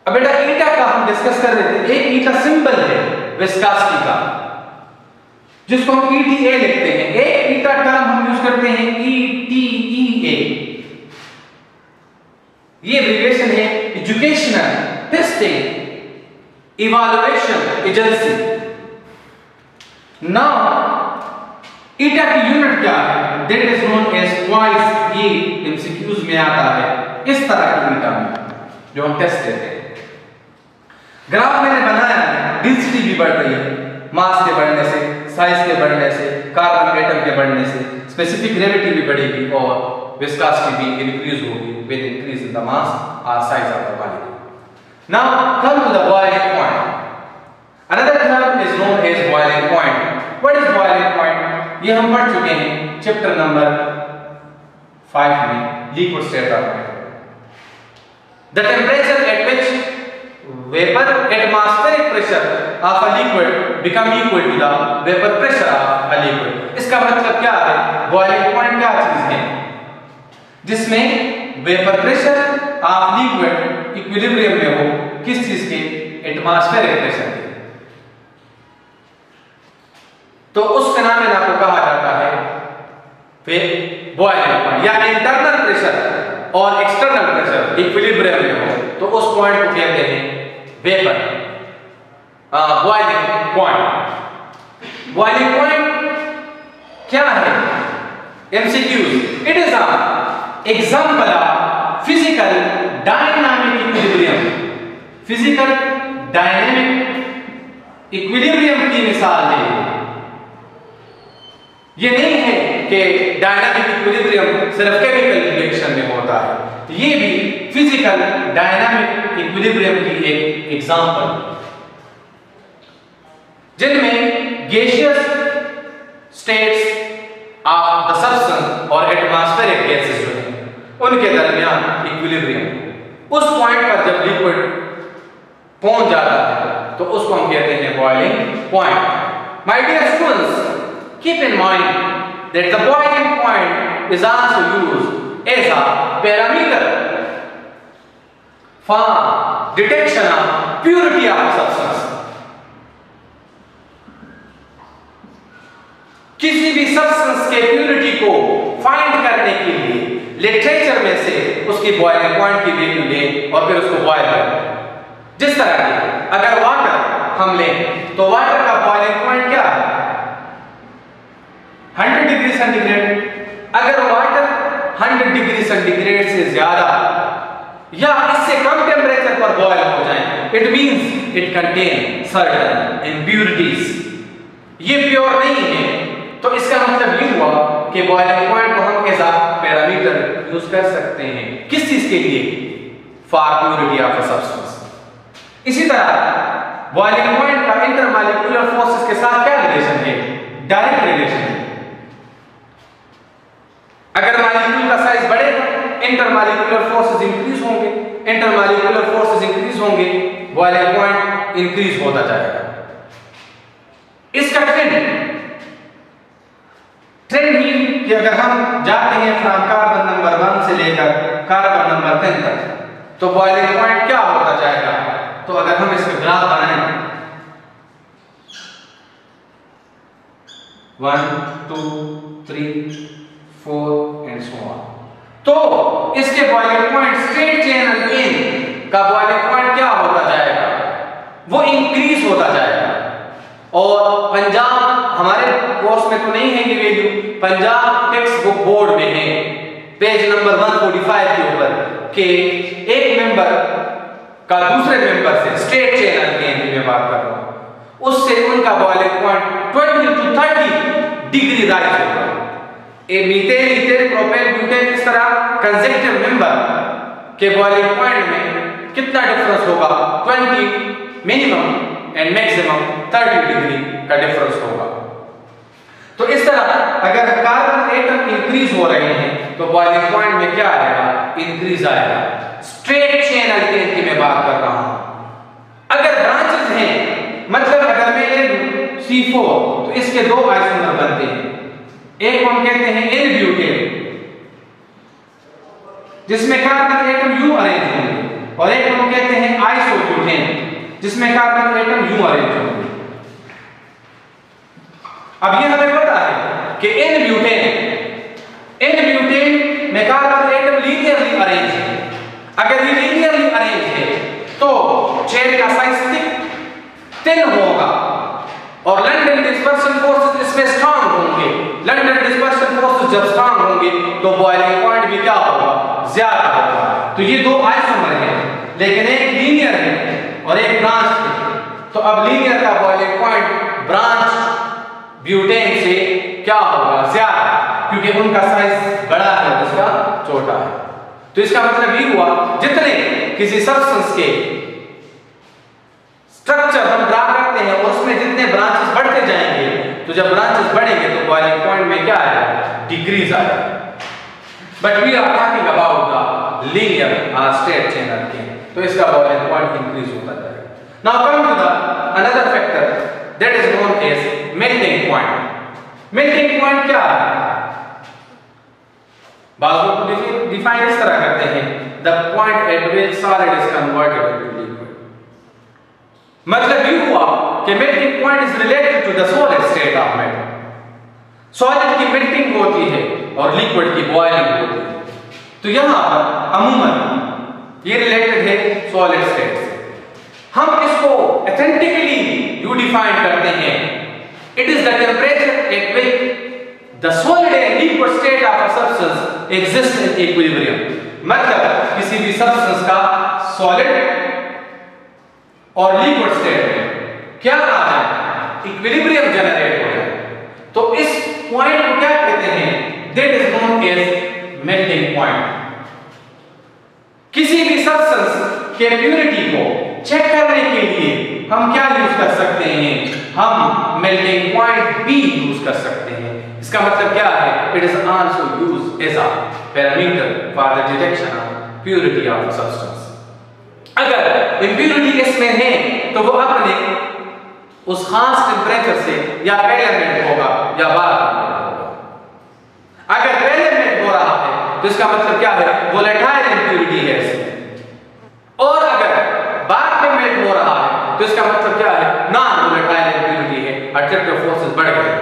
अब बेटा ईटा का हम डिस्कस कर रहे थे। एक ईटा सिंबल है विस्कोसिटी का जिसको हम ETA लिखते हैं। एक ईटा टर्म हम यूज करते हैं ETEA। ये एब्रिविएशन है educational testing evaluation agency. Now eta की यूनिट क्या है? That is known as twice. ये एमसीक्यूज में आता है इस तरह की ईटा में जो हम टेस्ट लेते हैं। ग्राफ मैंने बनाया है, डेंसिटी भी बढ़ रही है मास के बढ़ने से, साइज के बढ़ने से, कार्बन एटम के बढ़ने से, स्पेसिफिक ग्रेविटी भी बढ़ेगी और विस्कोसिटी भी इंक्रीज होगी with increase in the mass और size of the molecule. Now come to the boiling point. Another term is known as boiling point. What is boiling point? ये हम पढ़ चुके हैं चैप्टर नंबर 5 में, liquid state of matter. The temperature at which vapor atmospheric pressure of a liquid become equal to the vapor pressure of a liquid। इसका मतलब क्या है? बॉइलिंग पॉइंट क्या चीज है? जिसमें vapour pressure of liquid equilibrium में हो किस चीज के? एटमॉस्फेरिक प्रेशर के। तो उस फेनोमेना को कहा जाता है बॉइलिंग पॉइंट, या इंटरनल प्रेशर और एक्सटर्नल प्रेशर इक्विलिब्रियम में हो तो उस पॉइंट को कहते हैं vapour boiling point. Boiling point क्या है? MCQs। It is a example of physical dynamic equilibrium. Physical dynamic equilibrium की मिसाल है। ये नहीं है कि डायनामिक इक्विलिब्रियम सिर्फ केमिकल रिएक्शन में होता है, ये भी फिजिकल डायनामिक इक्विलिब्रियम की एक एग्जांपल, जिनमें gaseous states of the substance और एटमॉस्फेरिक गैसेस जो हैं उनके दरमियान इक्विलिब्रियम। उस पॉइंट पर जब लिक्विड पहुंच जाता है तो उसको हम कहते हैं boiling point. My dear students, keep in mind that the boiling point is also used as a parameter for detection of purity of a substance। किसी भी सब्सटेंस के प्यूरिटी को फाइंड करने के लिए लिटरेचर में से उसकी बॉइलिंग पॉइंट की वैल्यू लें और फिर उसको बॉयल करें। जिस तरह की अगर वाटर हम लें तो वाटर का बॉइलिंग पॉइंट क्या है? 100 डिग्री सेंटीग्रेड। अगर वाटर 100 डिग्री सेंटीग्रेड से ज्यादा या इससे कम टेम्परेचर पर बॉयल हो जाए, it means it contain certain impurities. ये प्योर नहीं है, तो इसका मतलब ये हुआ कि बॉइलिंग पॉइंट को हम एज अ पैरामीटर यूज कर सकते हैं। किस चीज के लिए? For purity of a substance. इसी तरह बॉइलिंग पॉइंट का इंटरमॉलिक्यूलर फोर्सेस के साथ क्या रिलेशन है? डायरेक्ट रिलेशन है। अगर मॉलिक्यूल का साइज बढ़ेगा, इंटरमॉलिक्यूलर फोर्सेस इंक्रीज होंगे, इंटरमॉलिक्यूलर फोर्सेस इंक्रीज होंगे, बॉइलिंग पॉइंट इंक्रीज होता जाएगा। इसका ट्रेंड मीन कि अगर हम जाते हैं फ्रॉम कार्बन नंबर 1 से लेकर कार्बन नंबर 10 तक, तो बॉइलिंग पॉइंट क्या होता जाएगा? तो अगर हम इसका ग्राफ बनाएं 1 2 3 4 एंड सो ऑन, तो इसके boiling point straight channel in का बॉइलिंग पॉइंट क्या होता जाएगा? वो इंक्रीज होता जाएगा। और पंजाब हमारे कोर्स में तो नहीं है ये value, Punjab text book board में है पेज नंबर 145 के ऊपर कि एक मेंबर का दूसरे मेंबर से स्ट्रेट चैनल के में बात कर रहा हूं, उससे उनका boiling point 20 to 30 degree rise होगा। मीथेन, ईथेन, प्रोपेन, ब्यूटेन इस तरह कंसेक्टिव मेंबर के बॉइलिंग पॉइंट में कितना डिफरेंस होगा? 20 मिनिमम एंड मैक्सिमम 30 डिग्री का डिफरेंस होगा। तो इस तरह अगर कार्बन एटम इंक्रीज हो रहे हैं तो बॉइलिंग पॉइंट में क्या आएगा? इंक्रीज आएगा। स्ट्रेट चैनल की मैं बात कर रहा हूं। अगर ब्रांचेस हैं, मतलब अगर मैं ले लूं C4 तो इसके दो आइसोमर बनते हैं। एक हम कहते हैं N-ब्यूटेन जिसमें कार्बन एटम U अरेंज होंगे, और एक हम कहते हैं आइसोब्यूटेन, जिसमें कार्बन एटम यूं अरेंज होंगे। अब ये हमें पता है कि इन ब्यूटेन में कार्बन एटम लीनियरली अरेंज है। अगर ये लीनियरली अरेंज है तो चेन का साइज थिन होगा और लंडन डिस्पर्शन फोर्सेस इसमें स्ट्रांग होंगे। लंडन डिस्पर्शन फोर्सेस जब स्ट्रांग होंगे तो बॉइलिंग पॉइंट भी क्या होगा, ज्यादा होगा। तो ये दो आइसोमर हैं, लेकिन एक लीनियर है और एक ब्रांच है। तो अब लीनियर का बॉइलिंग पॉइंट ब्रांच ब्यूटेन से क्या होगा, ज्यादा, क्योंकि उनका साइज बड़ा है और इसका छोटा है। तो इसका मतलब ये हुआ जितने किसी सब्सटेंस के स्ट्रक्चर हम ड्रा करते हैं और उसमें जितने ब्रांचेस बढ़ते जाएंगे, तो जब ब्रांचेस बढ़ेंगे तो बॉइलिंग पॉइंट में क्या आएगा, डिक्रीज आएगा। But we are talking about the linear straight chain alkane, तो इसका बॉइलिंग पॉइंट इंक्रीज होता जाएगा। Now come to the another factor that is known as melting point. Melting point क्या है? बात को डिफाइन इस तरह करते हैं, the point at which solid is converted into liquid. मतलब ये हुआ कि melting point is related to the solid state of matter. Solid की मेल्टिंग होती है और लिक्विड की बॉइलिंग होती है। तो यहां पर अमूमन ये रिलेटेड है सॉलिड स्टेट से। हम इसको ऑथेंटिकली यू डिफाइन करते हैं, it is the temperature at which the solid and liquid state of a substance exist in equilibrium. मतलब किसी भी सब्सटेंस का सॉलिड और लिक्विड स्टेट में क्या आ जाए, इक्विलिब्रियम जनरेट हो जाए। तो इस पॉइंट को क्या कहते हैं, that is known as melting point. किसी भी सब्सटेंस के प्यूरिटी को चेक करने के लिए हम क्या यूज कर सकते हैं, हम मेल्टिंग पॉइंट भी यूज कर सकते हैं। इसका मतलब क्या है, it is also used as a parameter for the detection of purity of substance. अगर इंप्यूरिटी इसमें है तो वो अपने उस खास टेंपरेचर से या पहले मेल्ट होगा या बाद में मेल्ट होगा। अगर पहले मेल्ट हो रहा है तो इसका मतलब क्या है, वोलेटाइल इंप्यूरिटी है इसमें। और अगर बाद में मेल्ट हो रहा है तो इसका मतलब क्या है, नॉन वोलेटाइल इंप्यूरिटी है, अट्रैक्टिव फोर्सेस बढ़ गए।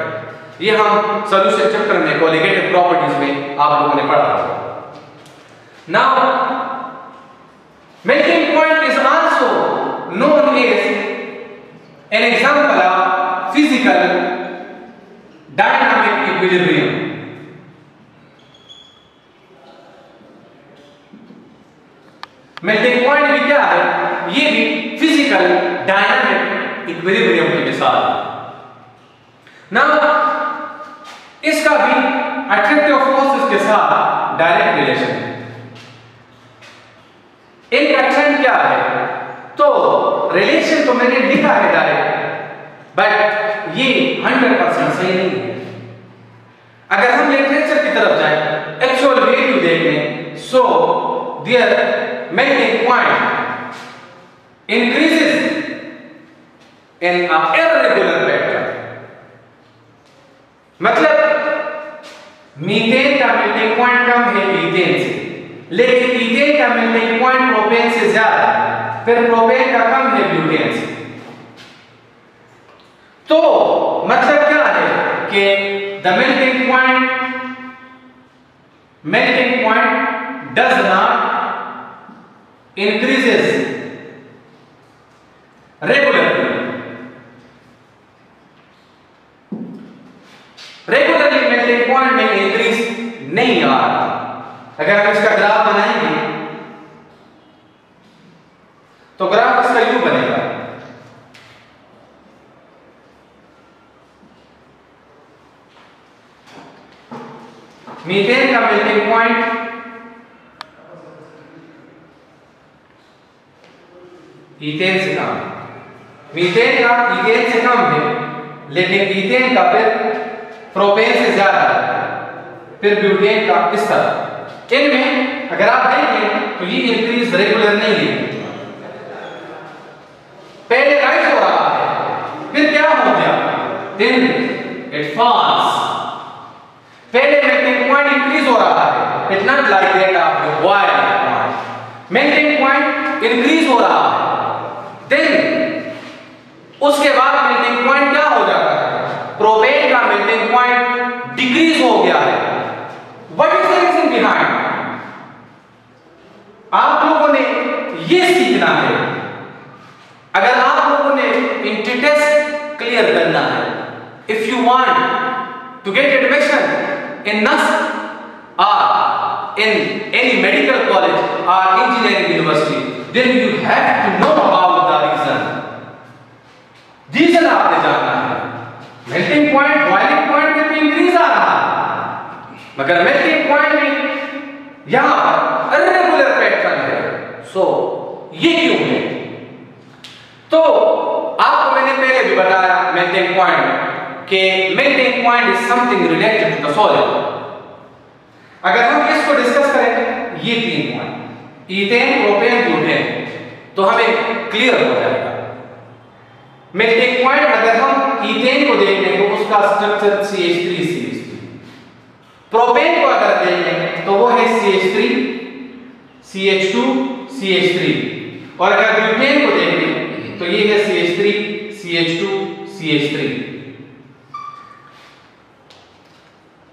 ये हम सॉल्यूशन चैप्टर में कोलिगेटिव प्रॉपर्टीज में आप लोगों ने पढ़ा होगा। Now melting point is also known as an example of physical dynamic equilibrium. melting point भी क्या है, ये भी फिजिकल डायनामिक इक्विलिब्रियम की मिसाल है। नाउ इसका भी अट्रैक्टिव फोर्सेस के साथ डायरेक्ट रिलेशन है। इनका ट्रेंड क्या है, तो रिलेशन तो मैंने लिखा है डायरेक्ट, बट ये 100% सही नहीं है। अगर हम लिटरेचर की तरफ जाएं, एक्चुअल वैल्यू देखें, so there melting point increases in a irregular pattern. मतलब मीथेन का मेल्टिंग पॉइंट कम है ईथेन से, लेकिन ईथेन का मेल्टिंग पॉइंट प्रोपेन से ज्यादा है, फिर प्रोपेन का कम है ब्यूटेन से। तो मतलब क्या है कि the melting point does not increases regularly. Regularly melting point में इंक्रीज नहीं आ रहा। अगर हम इसका ग्राफ बनाएंगे तो ग्राफ इसका यूं बनेगा, मीथेन का मेल्टिंग पॉइंट ईथेन से कम है, मीथेन का ईथेन से कम है, लेकिन ईथेन का फिर प्रोपेन से ज्यादा है, फिर ब्यूटेन का इस तरह। इनमें अगर आप देखें तो ये इंक्रीज रेगुलर नहीं है, पहले राइज हो रहा है, फिर क्या हो गया, देन इट फॉल्स। पहले मेल्टिंग पॉइंट इंक्रीज हो रहा है, it's not like that of the boiling point. Melting point सीखना है। अगर आप लोगों ने इंट्री टेस्ट क्लियर करना है, if you want to get admission in nurse or in any medical college or engineering university, then you have to know about the reason. Reason आपने जानना है। मेल्टिंग पॉइंट बॉइलिंग पॉइंट में तो increase आ रहा है, मगर मेल्टिंग पॉइंट में यहां पर इरेगुलर पैटर्न है। सो ये क्यों है? तो आपको मैंने पहले भी बताया मेल्टिंग पॉइंट कि melting point is something related to the solid. अगर हम इसको डिस्कस करें, ये 3 पॉइंट ईथेन, प्रोपेन, ब्यूटेन, तो हमें क्लियर हो जाएगा। मेल्टिंग पॉइंट अगर हम ईथेन को देख लें तो उसका स्ट्रक्चर CH3CH3, प्रोपेन को अगर देख लें तो वो है CH3 CH2 CH3, और अगर ब्यूटेन को देख लें तो ये है CH3 CH2 CH3।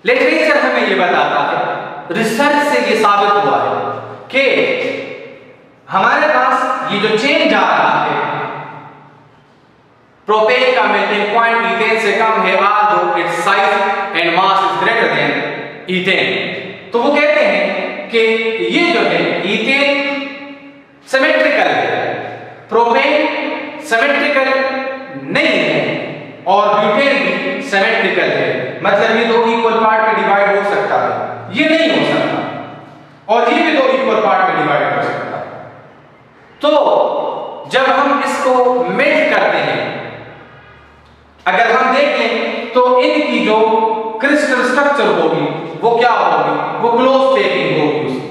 लिटरेचर हमें ये बताता है, रिसर्च से ये साबित हुआ है कि हमारे पास ये जो चेन जा रहा है, प्रोपेन का मेल्टिंग पॉइंट ईथेन से कम है, although its size and mass is greater than ethane. तो वो कहते हैं कि ये जो है ईथेन सिमेट्रिकल है, प्रोपेन सिमेट्रिकल नहीं है, और ब्यूटेन भी सिमेट्रिकल है। मतलब ये 2 इक्वल पार्ट में डिवाइड हो सकता है, ये नहीं हो सकता, और ये भी 2 इक्वल पार्ट में डिवाइड हो सकता है। तो जब हम इसको मेल्ट करते हैं, अगर हम देख लें तो इनकी जो क्रिस्टल स्ट्रक्चर होगी वो क्या होगी? वो क्लोज पैकिंग होगी उसकी।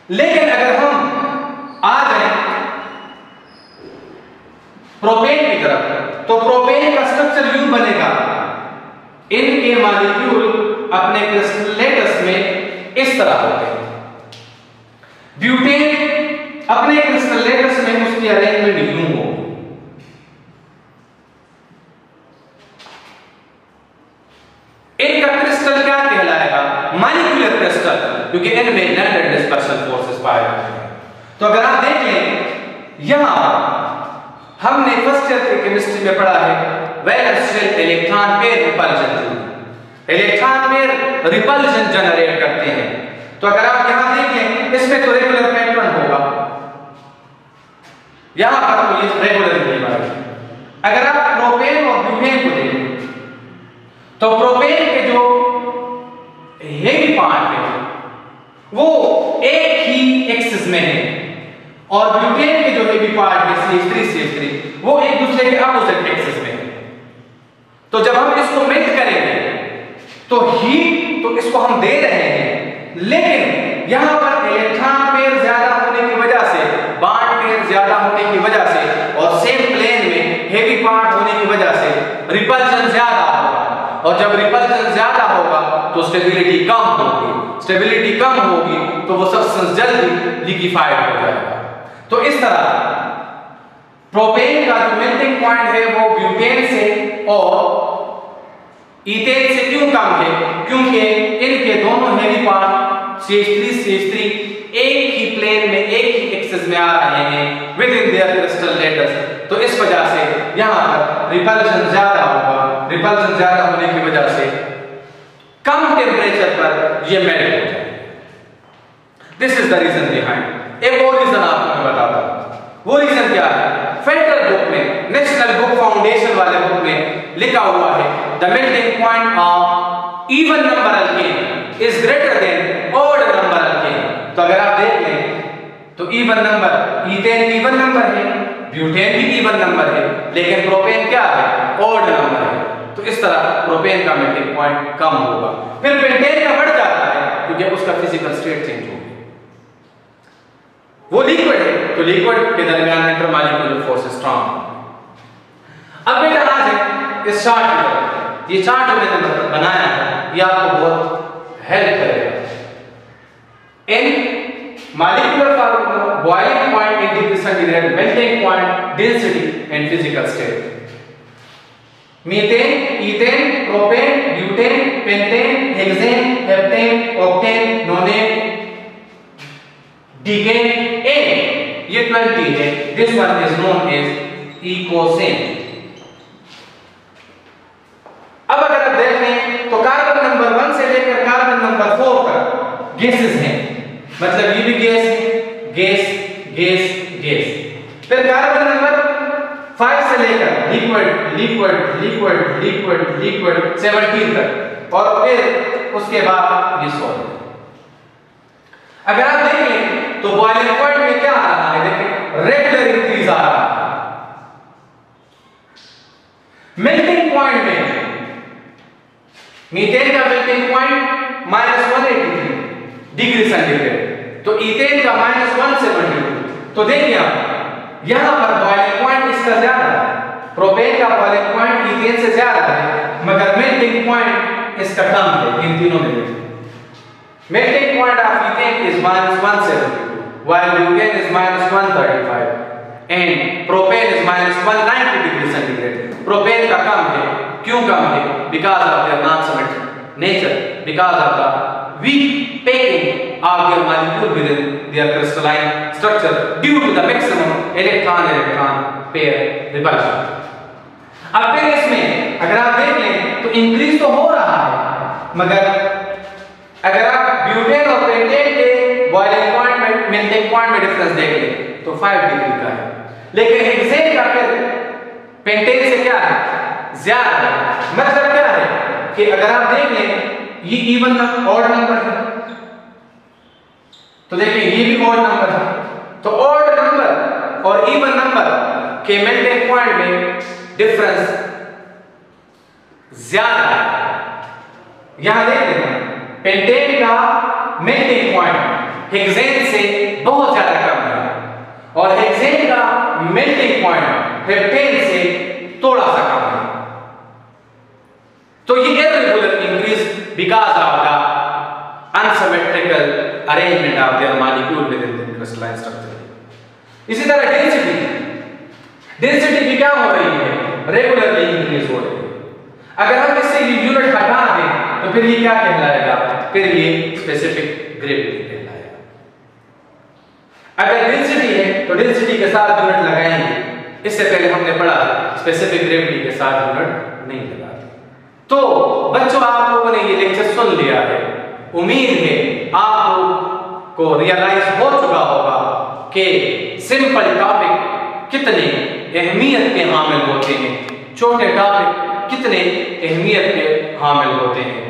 लेकिन अगर हम आ जाए प्रोपेन की तरफ, तो प्रोपेन का स्ट्रक्चर यूं बनेगा, इनके मॉलिक्यूल अपने क्रिस्टलेटस में इस तरह होते हैं। ब्यूटेन अपने क्रिस्टलेटस में उसकी अरेंजमेंट यूं होगी। इनका क्रिस्टल क्या कहलाएगा? मॉलिक्यूलर क्रिस्टल, क्योंकि इनमें लैंडेड डिस्पर्शन फोर्सेस पाए जाते हैं। तो अगर आप देख लें, यहां हमने फर्स्ट ईयर की केमिस्ट्री में पढ़ा है valence shell electron pair repulsion, electron pair repulsion generate करते हैं। तो अगर आप यहां देख लें, इसमें तो रेगुलर पैटर्न होगा, यहां पर तो ये रेगुलर नहीं बनेगा। अगर आप प्रोपेन और ब्यूटेन को देखें तो प्रोपेन के जो हेवी पार्ट है वो एक ही एक्सिस में है, और ब्यूटेन के जो हेवी पार्ट है CH3CH3 वो एक दूसरे के अपोजिट एक्सिस में है। तो जब हम इसको मेल्ट करेंगे तो हीट तो इसको हम दे रहे हैं, लेकिन यहां पर इलेक्ट्रॉन पेयर ज्यादा होने की वजह से, बॉन्ड पेयर ज्यादा होने की वजह से, और सेम प्लेन में हेवी पार्ट होने की वजह से रिपल्जन ज्यादा होगा, और जब रिपल्जन ज्यादा होगा तो स्टेबिलिटी कम होगी, स्टेबिलिटी कम होगी तो वो सब्सटेंस जल्दी लिक्विफाइड हो जाएगा। तो इस तरह प्रोपेन का जो मेल्टिंग पॉइंट है वो ब्यूटेन से और ईथेन से क्यों कम है? क्योंकि इनके दोनों हेवी पार्ट CH3CH3 एक ही प्लेन में, एक ही एक्सिस में आ रहे हैं with in their crystal letters. तो इस वजह से यहां पर रिपल्जन ज्यादा होगा, रिपल्जन ज्यादा होने की वजह से कम टेम्परेचर पर ये मेल्ट हो जाएगा। This is the reason behind. एक और रीजन आपको मैं बताता हूं, वो रीजन क्या है? फेडरल बुक में, नेशनल बुक फाउंडेशन वाले बुक में लिखा हुआ है the melting point of even number alkane is greater than odd number alkane. तो अगर आप देख लें तो even number, ethane even number है, ब्यूटेन भी इवन नंबर है, लेकिन प्रोपेन क्या है? ऑड नंबर है। तो इस तरह प्रोपेन का मेल्टिंग पॉइंट कम होगा। फिर पेंटेन का बढ़ जाता है क्योंकि उसका फिजिकल स्टेट चेंज होगा, वो लिक्विड है, तो लिक्विड के दरमियान इंटरमॉलिक्यूलर फोर्स स्ट्रांग। अब बेटा आ जाए इस चार्ट पर, ये चार्ट मैंने बनाया है, ये आपको बहुत हेल्प करेगा। इन molecular formula, boiling point, degree centigrade, melting point, density and physical state. Methane, ethane, propane, butane, pentane, hexane, heptane, octane, nonane, decay in, ये 20 है, this one is known as ecocene। अब अगर आप देख लें तो कार्बन नंबर 1 से लेकर कार्बन नंबर 4 तक गैसेस हैं, मतलब ये भी गैस है, गैस गैस गैस। फिर कार्बन नंबर 5 से लेकर liquid liquid liquid liquid liquid 17 तक, और फिर उसके बाद ये सॉलिड। अगर आप देखें तो बॉइलिंग पॉइंट में क्या आ रहा है, देखें रेगुलर इंक्रीज आ रहा है। मेल्टिंग पॉइंट में मीथेन का मेल्टिंग पॉइंट -183 डिग्री सेंटीग्रेड, तो इथेन का -172। तो देखिए आप यहां पर बॉइलिंग पॉइंट इसका ज्यादा है, प्रोपेन का बॉइलिंग पॉइंट इथेन से ज्यादा है, मगर मेल्टिंग पॉइंट इसका कम है इन तीनों में। Melting point of ethane is -172, while butane is -135 and propane is -190 degree centigrade. Propane का कम है, क्यों कम है? Because of their non-symmetric nature, because of the weak packing of their molecule within their crystalline structure due to the maximum electron-electron pair repulsion. अब फिर इसमें अगर आप देख लें तो इंक्रीज तो हो रहा है, मगर अगर आप ब्यूटेन और पेंटेन के बॉइलिंग पॉइंट में मेल्टिंग पॉइंट में डिफरेंस देख लें तो 5 डिग्री का है, लेकिन हेक्सेन का फिर पेंटेन से क्या है, ज्यादा है। मतलब क्या है कि अगर आप देख लें ये इवन ऑड नंबर है, तो देखिए ये भी ऑड नंबर है, तो ऑड नंबर और इवन नंबर के मेल्टिंग पॉइंट में डिफरेंस ज्यादा है। यहां देख लें पेंटेन का मेल्टिंग पॉइंट हेक्सेन से बहुत ज्यादा कम है, और हेक्सेन का मेल्टिंग पॉइंट हेप्टेन से थोड़ा सा कम है। तो ये irregular increase because of the unsymmetrical arrangement of their molecule with in the crystalline structure. इसी तरह डेंसिटी भी क्या हो रही है, रेगुलरली इंक्रीज हो रही है। अगर हम इससे ये यूनिट हटा दें तो फिर ये क्या कहलाएगा, फिर ये स्पेसिफिक ग्रेविटी कहलाएगा। अगर डेंसिटी है तो डेंसिटी के साथ यूनिट लगाएंगे, इससे पहले हमने पढ़ा स्पेसिफिक ग्रेविटी के साथ यूनिट नहीं लगाते। तो बच्चों आप लोगों ने ये लेक्चर सुन लिया है, उम्मीद है आप लोगों को रियलाइज हो चुका होगा कि सिंपल टॉपिक कितने अहमियत के हामिल होते हैं, छोटे टॉपिक कितने अहमियत के हामिल होते हैं।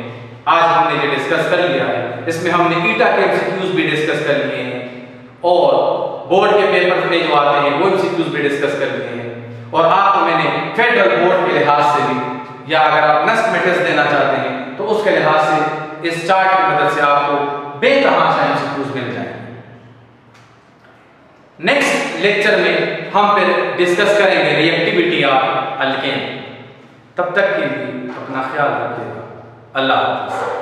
आज हमने ये डिस्कस कर लिया है, इसमें हमने ईटा के एमसीक्यूज भी डिस्कस कर लिए हैं, और बोर्ड के पेपर में जो आते हैं वो एमसीक्यूज भी डिस्कस कर लिए हैं, और आपको मैंने फेडरल बोर्ड के लिहाज से भी, या अगर आप नेक्स्ट में टेस्ट देना चाहते हैं तो उसके लिहाज से इस चार्ट की मदद से आपको बेतहाशा एमसीक्यूज मिल जाएंगे। नेक्स्ट लेक्चर में हम फिर डिस्कस करेंगे रिएक्टिविटी ऑफ अल्केन। तब तक के लिए अपना ख्याल रखिएगा। अल्लाह हाफ़िज़।